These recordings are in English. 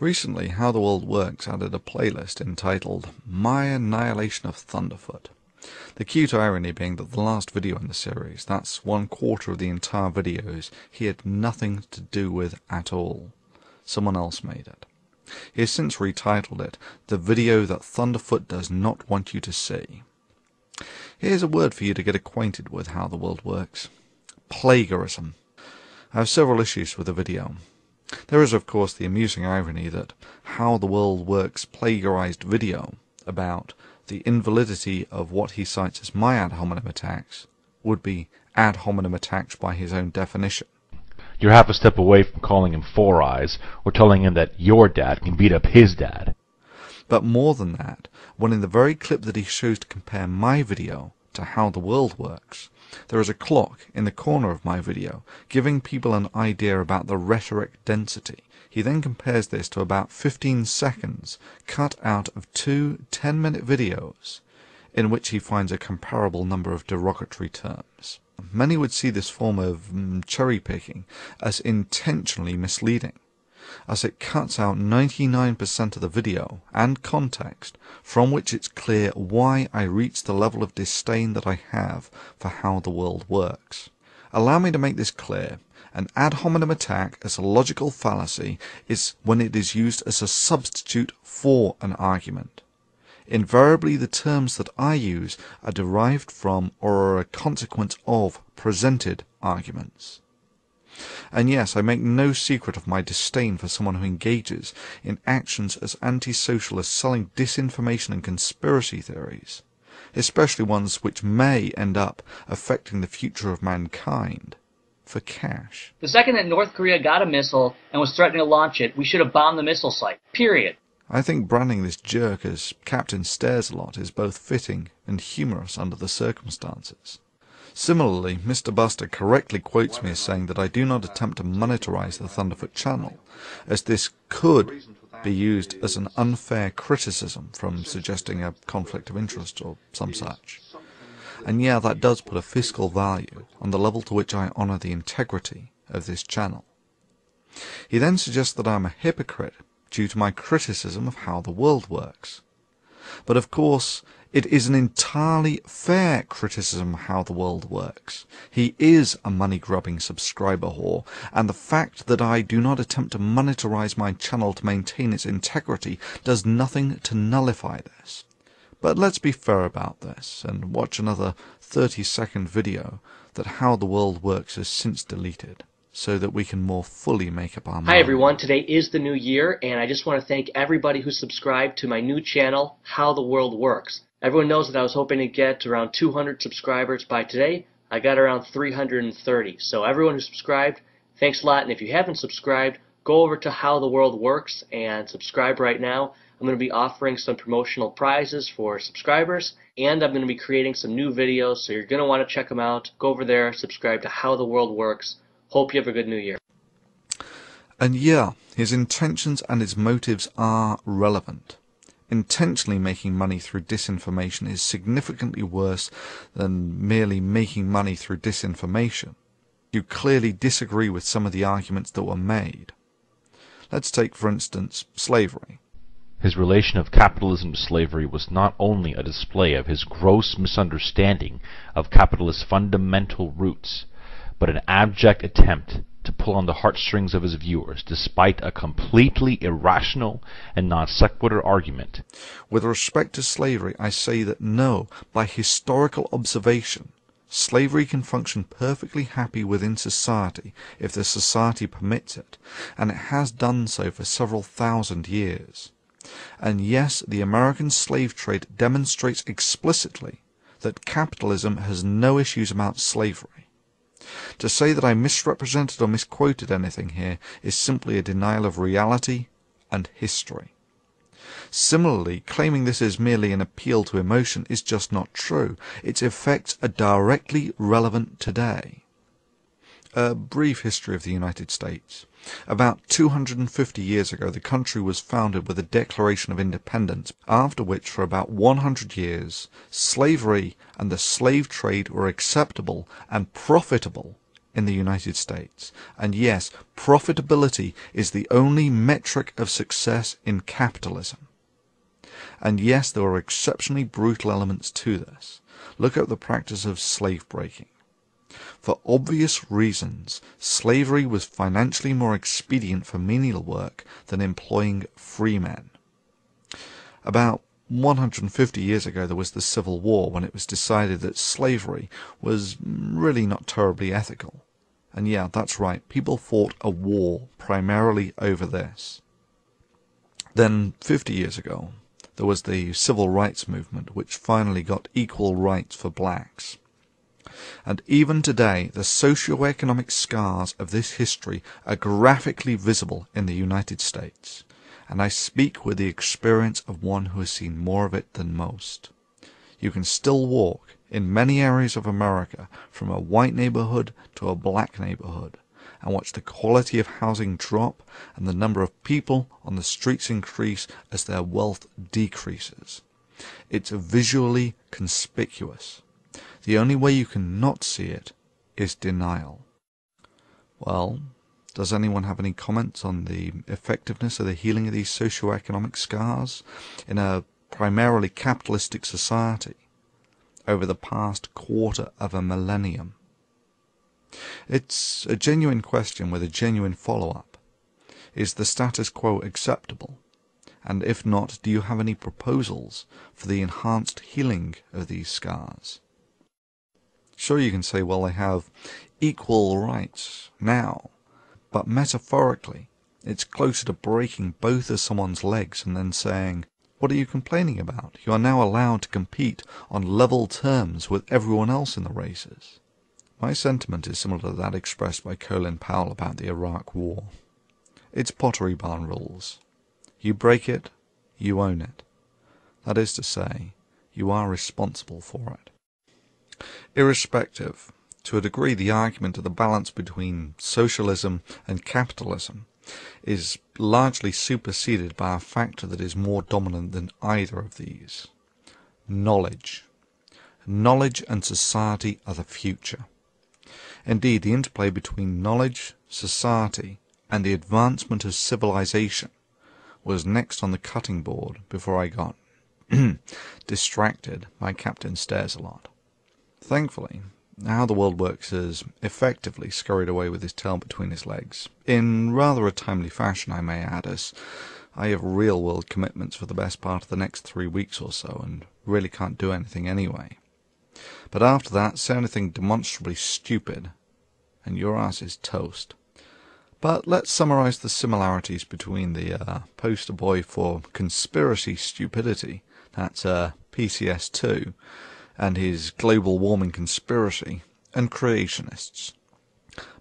Recently, How the World Works added a playlist entitled My Annihilation of Thunderfoot. The cute irony being that the last video in the series, that's 1/4 of the entire videos, he had nothing to do with at all. Someone else made it. He has since retitled it, The Video That Thunderfoot Does Not Want You to See. Here's a word for you to get acquainted with How the World Works. Plagiarism. I have several issues with the video. There is, of course, the amusing irony that How the World Works plagiarized video about the invalidity of what he cites as my ad hominem attacks would be ad hominem attacks by his own definition. You're half a step away from calling him Four Eyes or telling him that your dad can beat up his dad. But more than that, when in the very clip that he shows to compare my video to How the World Works, there is a clock in the corner of my video giving people an idea about the rhetoric density. He then compares this to about 15 seconds cut out of two 10-minute videos in which he finds a comparable number of derogatory terms. Many would see this form of cherry-picking as intentionally misleading, as it cuts out 99% of the video and context from which it's clear why I reach the level of disdain that I have for how the world works. Allow me to make this clear. An ad hominem attack as a logical fallacy is when it is used as a substitute for an argument. Invariably, the terms that I use are derived from or are a consequence of presented arguments. And yes, I make no secret of my disdain for someone who engages in actions as antisocial as selling disinformation and conspiracy theories, especially ones which may end up affecting the future of mankind, for cash. The second that North Korea got a missile and was threatening to launch it, we should have bombed the missile site. Period. I think branding this jerk as Captain Stares-a-Lot is both fitting and humorous under the circumstances. Similarly, Mr. Buster correctly quotes me as saying that I do not attempt to monetize the Thunderfoot channel, as this could be used as an unfair criticism from suggesting a conflict of interest or some such. And yeah, that does put a fiscal value on the level to which I honor the integrity of this channel. He then suggests that I am a hypocrite due to my criticism of how the world works. But of course, it is an entirely fair criticism of how the world works. He is a money-grubbing subscriber whore, and the fact that I do not attempt to monetize my channel to maintain its integrity does nothing to nullify this. But let's be fair about this, and watch another 30-second video that How the World Works has since deleted, so that we can more fully make up our mind. Hi everyone, today is the new year, and I just want to thank everybody who subscribed to my new channel, How the World Works. Everyone knows that I was hoping to get around 200 subscribers by today. I got around 330. So everyone who subscribed, thanks a lot. And if you haven't subscribed, go over to How the World Works and subscribe right now. I'm going to be offering some promotional prizes for subscribers, and I'm going to be creating some new videos, so you're going to want to check them out. Go over there, subscribe to How the World Works. Hope you have a good new year. And yeah, his intentions and his motives are relevant. Intentionally making money through disinformation is significantly worse than merely making money through disinformation. You clearly disagree with some of the arguments that were made. Let's take, for instance, slavery. His relation of capitalism to slavery was not only a display of his gross misunderstanding of capitalist fundamental roots, but an abject attempt to pull on the heartstrings of his viewers, despite a completely irrational and non sequitur argument. With respect to slavery, I say that no, by historical observation, slavery can function perfectly happy within society if the society permits it, and it has done so for several thousand years. And yes, the American slave trade demonstrates explicitly that capitalism has no issues about slavery. To say that I misrepresented or misquoted anything here is simply a denial of reality and history. Similarly, claiming this is merely an appeal to emotion is just not true. Its effects are directly relevant today. A brief history of the United States. About 250 years ago, the country was founded with a Declaration of Independence, after which, for about 100 years, slavery and the slave trade were acceptable and profitable in the United States. And yes, profitability is the only metric of success in capitalism. And yes, there are exceptionally brutal elements to this. Look at the practice of slave breaking. For obvious reasons, slavery was financially more expedient for menial work than employing free men. About 150 years ago there was the Civil War, when it was decided that slavery was really not terribly ethical. And yeah, that's right, people fought a war primarily over this. Then 50 years ago there was the Civil Rights Movement, which finally got equal rights for blacks. And even today, the socioeconomic scars of this history are graphically visible in the United States. And I speak with the experience of one who has seen more of it than most. You can still walk in many areas of America from a white neighborhood to a black neighborhood and watch the quality of housing drop and the number of people on the streets increase as their wealth decreases. It's visually conspicuous. The only way you can not see it is denial. Well, does anyone have any comments on the effectiveness of the healing of these socioeconomic scars in a primarily capitalistic society over the past quarter of a millennium? It's a genuine question with a genuine follow-up. Is the status quo acceptable? And if not, do you have any proposals for the enhanced healing of these scars? Sure, you can say, well, they have equal rights now, but metaphorically, it's closer to breaking both of someone's legs and then saying, what are you complaining about? You are now allowed to compete on level terms with everyone else in the races. My sentiment is similar to that expressed by Colin Powell about the Iraq War. It's pottery barn rules. You break it, you own it. That is to say, you are responsible for it. Irrespective, to a degree, the argument of the balance between socialism and capitalism is largely superseded by a factor that is more dominant than either of these: knowledge. Knowledge and society are the future. Indeed, the interplay between knowledge, society, and the advancement of civilization was next on the cutting board before I got distracted by Captain Stairs-a-Lot. Thankfully, How the World Works has effectively scurried away with his tail between his legs, in rather a timely fashion, I may add, as I have real-world commitments for the best part of the next 3 weeks or so, and really can't do anything anyway. But after that, say anything demonstrably stupid, and your ass is toast. But let's summarize the similarities between the poster boy for conspiracy stupidity, that's PCS2, and his global warming conspiracy, and creationists.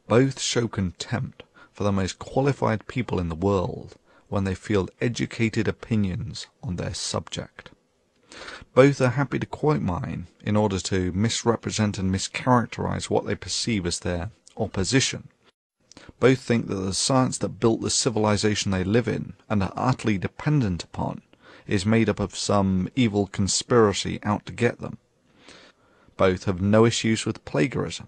Both show contempt for the most qualified people in the world when they field educated opinions on their subject. Both are happy to quote mine in order to misrepresent and mischaracterize what they perceive as their opposition. Both think that the science that built the civilization they live in and are utterly dependent upon is made up of some evil conspiracy out to get them. Both have no issues with plagiarism.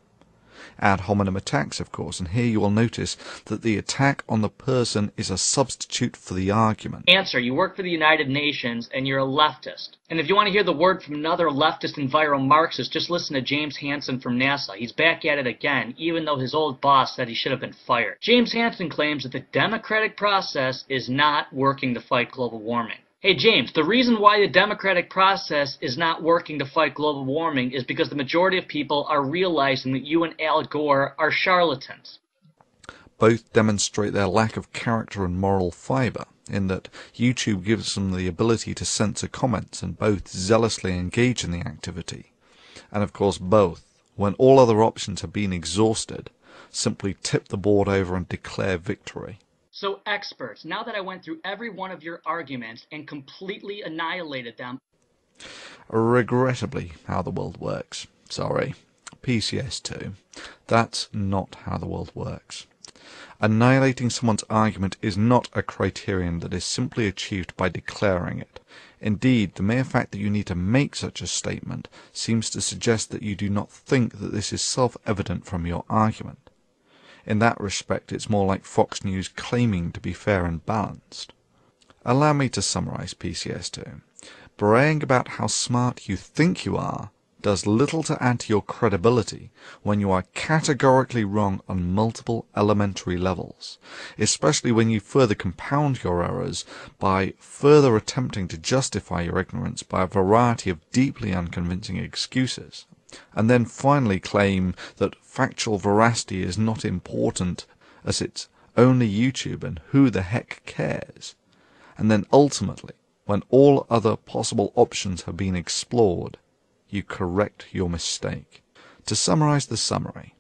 Ad hominem attacks, of course, and here you will notice that the attack on the person is a substitute for the argument. Answer: you work for the United Nations and you're a leftist. And if you want to hear the word from another leftist enviro-Marxist, just listen to James Hansen from NASA. He's back at it again, even though his old boss said he should have been fired. James Hansen claims that the democratic process is not working to fight global warming. Hey James, the reason why the democratic process is not working to fight global warming is because the majority of people are realizing that you and Al Gore are charlatans. Both demonstrate their lack of character and moral fiber, in that YouTube gives them the ability to censor comments and both zealously engage in the activity. And of course both, when all other options have been exhausted, simply tip the board over and declare victory. So experts, now that I went through every one of your arguments and completely annihilated them... Regrettably, How the World Works. Sorry. PCS2. That's not how the world works. Annihilating someone's argument is not a criterion that is simply achieved by declaring it. Indeed, the mere fact that you need to make such a statement seems to suggest that you do not think that this is self-evident from your argument. In that respect, it's more like Fox News claiming to be fair and balanced. Allow me to summarize PCS2. Braying about how smart you think you are does little to add to your credibility when you are categorically wrong on multiple elementary levels, especially when you further compound your errors by further attempting to justify your ignorance by a variety of deeply unconvincing excuses, and then finally claim that factual veracity is not important as it's only YouTube and who the heck cares, and then ultimately, when all other possible options have been explored, you correct your mistake. To summarize the summary,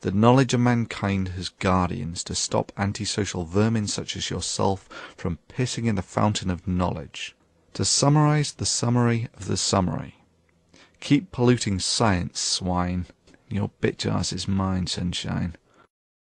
the knowledge of mankind has guardians to stop antisocial vermin such as yourself from pissing in the fountain of knowledge. To summarize the summary of the summary, keep polluting science, swine. Your bitch ass is mine, sunshine.